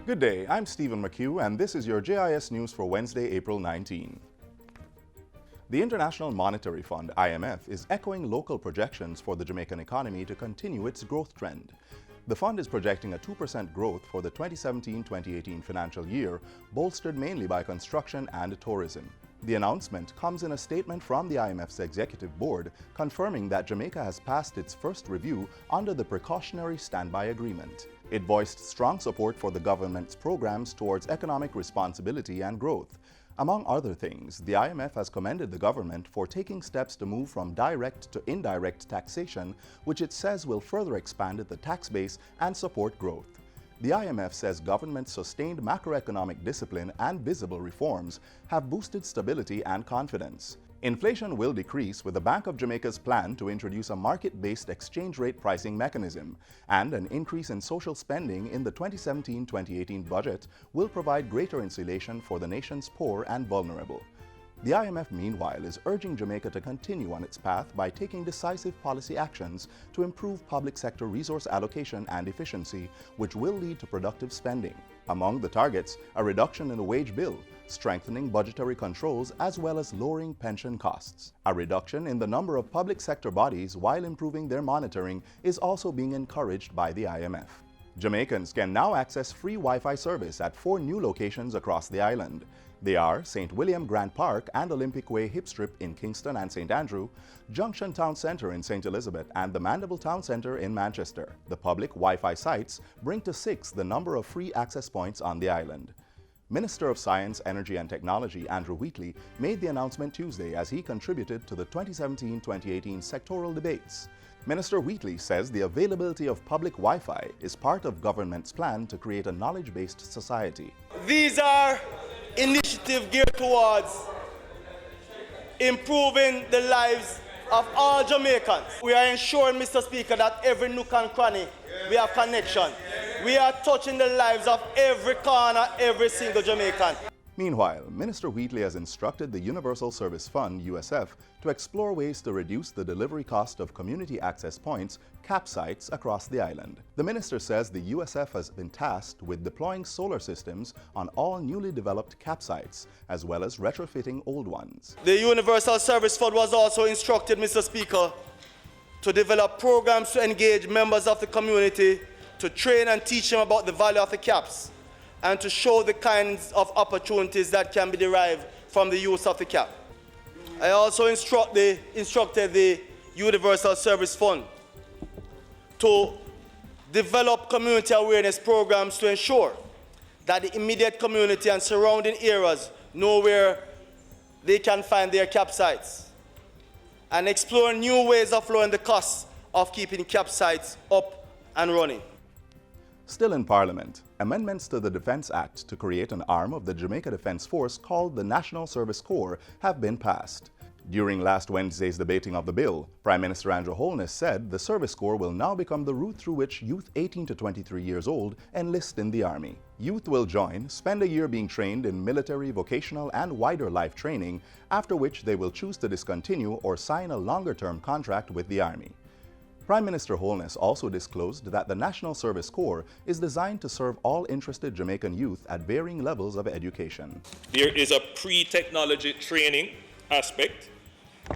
Good day, I'm Stephen McHugh, and this is your JIS news for Wednesday, April 19. The International Monetary Fund, IMF, is echoing local projections for the Jamaican economy to continue its growth trend. The fund is projecting a 2% growth for the 2017-2018 financial year, bolstered mainly by construction and tourism. The announcement comes in a statement from the IMF's executive board confirming that Jamaica has passed its first review under the precautionary standby agreement. It voiced strong support for the government's programs towards economic responsibility and growth. Among other things, the IMF has commended the government for taking steps to move from direct to indirect taxation, which it says will further expand the tax base and support growth. The IMF says government's sustained macroeconomic discipline and visible reforms have boosted stability and confidence. Inflation will decrease with the Bank of Jamaica's plan to introduce a market-based exchange rate pricing mechanism, and an increase in social spending in the 2017-2018 budget will provide greater insulation for the nation's poor and vulnerable. The IMF, meanwhile, is urging Jamaica to continue on its path by taking decisive policy actions to improve public sector resource allocation and efficiency, which will lead to productive spending. Among the targets, a reduction in the wage bill, strengthening budgetary controls, as well as lowering pension costs. A reduction in the number of public sector bodies while improving their monitoring is also being encouraged by the IMF. Jamaicans can now access free Wi-Fi service at 4 new locations across the island. They are St. William Grant Park and Olympic Way Hip Strip in Kingston and St. Andrew, Junction Town Centre in St. Elizabeth, and the Mandeville Town Centre in Manchester. The public Wi-Fi sites bring to 6 the number of free access points on the island. Minister of Science, Energy and Technology Andrew Wheatley made the announcement Tuesday as he contributed to the 2017-2018 sectoral debates. Minister Wheatley says the availability of public Wi-Fi is part of government's plan to create a knowledge-based society. These are initiatives geared towards improving the lives of all Jamaicans. We are ensuring, Mr. Speaker, that every nook and cranny we have connection. We are touching the lives of every corner, every single Jamaican. Meanwhile, Minister Wheatley has instructed the Universal Service Fund, USF, to explore ways to reduce the delivery cost of community access points, CAP sites, across the island. The minister says the USF has been tasked with deploying solar systems on all newly developed CAP sites, as well as retrofitting old ones. The Universal Service Fund was also instructed, Mr. Speaker, to develop programs to engage members of the community, to train and teach them about the value of the CAPs, and to show the kinds of opportunities that can be derived from the use of the CAP. I also instructed the Universal Service Fund to develop community awareness programs to ensure that the immediate community and surrounding areas know where they can find their CAP sites, and explore new ways of lowering the costs of keeping CAP sites up and running. Still in Parliament, amendments to the Defence Act to create an arm of the Jamaica Defence Force called the National Service Corps have been passed. During last Wednesday's debating of the bill, Prime Minister Andrew Holness said the Service Corps will now become the route through which youth 18 to 23 years old enlist in the Army. Youth will join, spend a year being trained in military, vocational, and wider life training, after which they will choose to discontinue or sign a longer-term contract with the Army. Prime Minister Holness also disclosed that the National Service Corps is designed to serve all interested Jamaican youth at varying levels of education. There is a pre-technology training aspect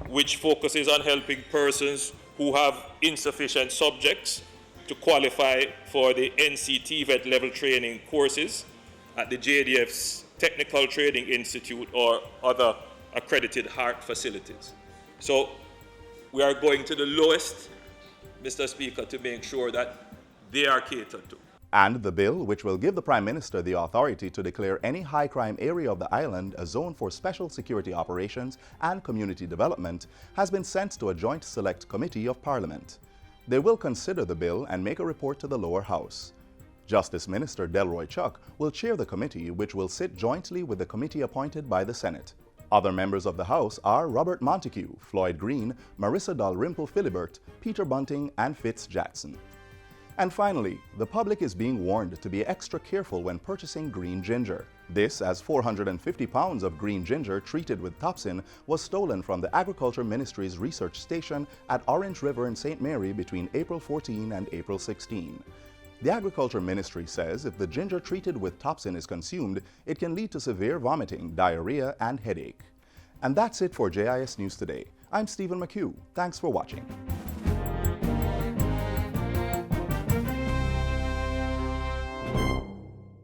which focuses on helping persons who have insufficient subjects to qualify for the NCT vet level training courses at the JDF's Technical Training Institute or other accredited HART facilities. So we are going to the lowest, Mr. Speaker, to make sure that they are catered to. And the bill, which will give the Prime Minister the authority to declare any high crime area of the island a zone for special security operations and community development, has been sent to a joint select committee of Parliament. They will consider the bill and make a report to the lower house. Justice Minister Delroy Chuck will chair the committee, which will sit jointly with the committee appointed by the Senate. Other members of the House are Robert Montego, Floyd Green, Marissa Dalrymple Philibert, Peter Bunting, and Fitz Jackson. And finally, the public is being warned to be extra careful when purchasing green ginger. This as 450 pounds of green ginger treated with Topsin was stolen from the Agriculture Ministry's research station at Orange River in St. Mary between April 14 and April 16. The Agriculture Ministry says if the ginger treated with topsin is consumed, it can lead to severe vomiting, diarrhea, and headache. And that's it for JIS News Today. I'm Stephen McHugh. Thanks for watching.